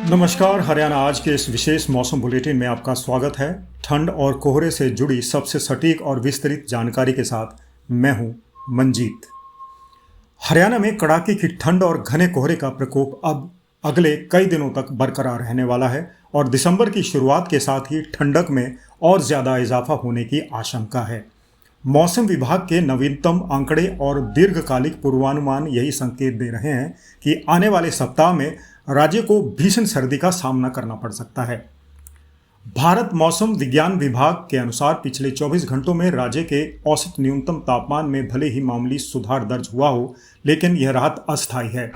नमस्कार। हरियाणा आज के इस विशेष मौसम बुलेटिन में आपका स्वागत है। ठंड और कोहरे से जुड़ी सबसे सटीक और विस्तृत जानकारी के साथ मैं हूं मंजीत। हरियाणा में कड़ाके की ठंड और घने कोहरे का प्रकोप अब अगले कई दिनों तक बरकरार रहने वाला है और दिसंबर की शुरुआत के साथ ही ठंडक में और ज़्यादा इजाफा होने की आशंका है। मौसम विभाग के नवीनतम आंकड़े और दीर्घकालिक पूर्वानुमान यही संकेत दे रहे हैं कि आने वाले सप्ताह में राज्य को भीषण सर्दी का सामना करना पड़ सकता है। भारत मौसम विज्ञान विभाग के अनुसार पिछले 24 घंटों में राज्य के औसत न्यूनतम तापमान में भले ही मामूली सुधार दर्ज हुआ हो, लेकिन यह राहत अस्थायी है।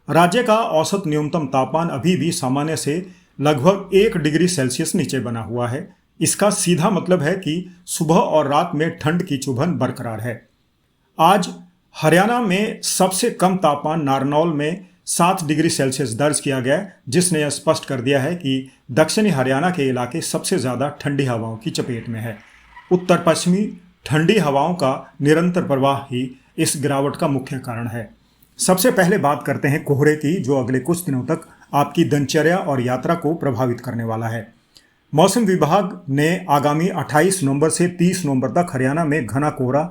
राज्य का औसत न्यूनतम तापमान अभी भी सामान्य से लगभग 1 डिग्री सेल्सियस नीचे बना हुआ है। इसका सीधा मतलब है कि सुबह और रात में ठंड की चुभन बरकरार है। आज हरियाणा में सबसे कम तापमान नारनौल में 7 डिग्री सेल्सियस दर्ज किया गया, जिसने यह स्पष्ट कर दिया है कि दक्षिणी हरियाणा के इलाके सबसे ज़्यादा ठंडी हवाओं की चपेट में है। उत्तर पश्चिमी ठंडी हवाओं का निरंतर प्रवाह ही इस गिरावट का मुख्य कारण है। सबसे पहले बात करते हैं कोहरे की, जो अगले कुछ दिनों तक आपकी दिनचर्या और यात्रा को प्रभावित करने वाला है। मौसम विभाग ने आगामी 28 नवंबर से 30 नवंबर तक हरियाणा में घना कोहरा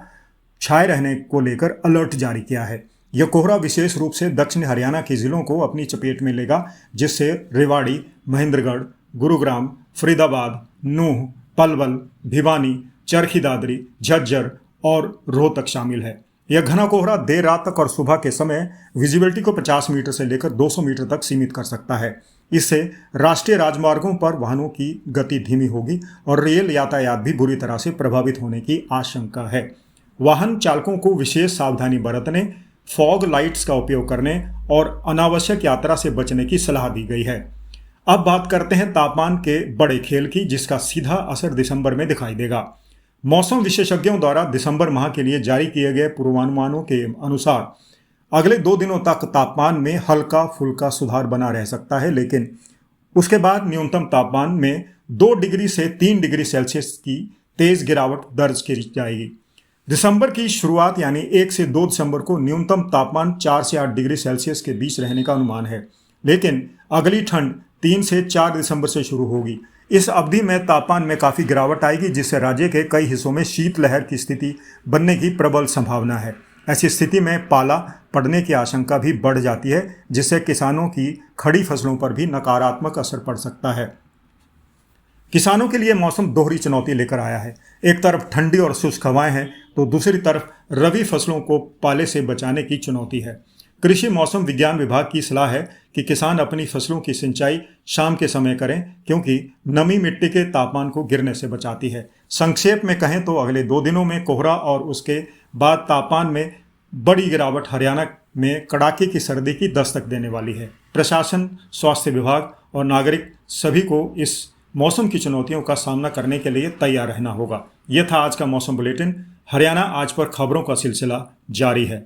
छाए रहने को लेकर अलर्ट जारी किया है। यह कोहरा विशेष रूप से दक्षिण हरियाणा के जिलों को अपनी चपेट में लेगा, जिससे रेवाड़ी, महेंद्रगढ़, गुरुग्राम, फरीदाबाद, नूंह, पलवल, भिवानी, चरखी दादरी, झज्जर और रोहतक शामिल है। यह घना कोहरा देर रात तक और सुबह के समय विजिबिलिटी को 50 मीटर से लेकर 200 मीटर तक सीमित कर सकता है। इससे राष्ट्रीय राजमार्गों पर वाहनों की गति धीमी होगी और रेल यातायात भी बुरी तरह से प्रभावित होने की आशंका है। वाहन चालकों को विशेष सावधानी बरतने, फॉग लाइट्स का उपयोग करने और अनावश्यक यात्रा से बचने की सलाह दी गई है। अब बात करते हैं तापमान के बड़े खेल की, जिसका सीधा असर दिसंबर में दिखाई देगा। मौसम विशेषज्ञों द्वारा दिसंबर माह के लिए जारी किए गए पूर्वानुमानों के अनुसार अगले 2 दिनों तक तापमान में हल्का फुल्का सुधार बना रह सकता है, लेकिन उसके बाद न्यूनतम तापमान में 2 डिग्री से 3 डिग्री सेल्सियस की तेज गिरावट दर्ज की जाएगी। दिसंबर की शुरुआत यानी 1 से 2 दिसंबर को न्यूनतम तापमान 4 से 8 डिग्री सेल्सियस के बीच रहने का अनुमान है, लेकिन अगली ठंड 3 से 4 दिसंबर से शुरू होगी। इस अवधि में तापमान में काफ़ी गिरावट आएगी, जिससे राज्य के कई हिस्सों में शीतलहर की स्थिति बनने की प्रबल संभावना है। ऐसी स्थिति में पाला पड़ने की आशंका भी बढ़ जाती है, जिससे किसानों की खड़ी फसलों पर भी नकारात्मक असर पड़ सकता है। किसानों के लिए मौसम दोहरी चुनौती लेकर आया है। एक तरफ ठंडी और शुष्क हवाएं हैं, तो दूसरी तरफ रबी फसलों को पाले से बचाने की चुनौती है। कृषि मौसम विज्ञान विभाग की सलाह है कि किसान अपनी फसलों की सिंचाई शाम के समय करें, क्योंकि नमी मिट्टी के तापमान को गिरने से बचाती है। संक्षेप में कहें तो अगले 2 दिनों में कोहरा और उसके बाद तापमान में बड़ी गिरावट हरियाणा में कड़ाके की सर्दी की दस्तक देने वाली है। प्रशासन, स्वास्थ्य विभाग और नागरिक सभी को इस मौसम की चुनौतियों का सामना करने के लिए तैयार रहना होगा। यह था आज का मौसम बुलेटिन। हरियाणा आज पर खबरों का सिलसिला जारी है।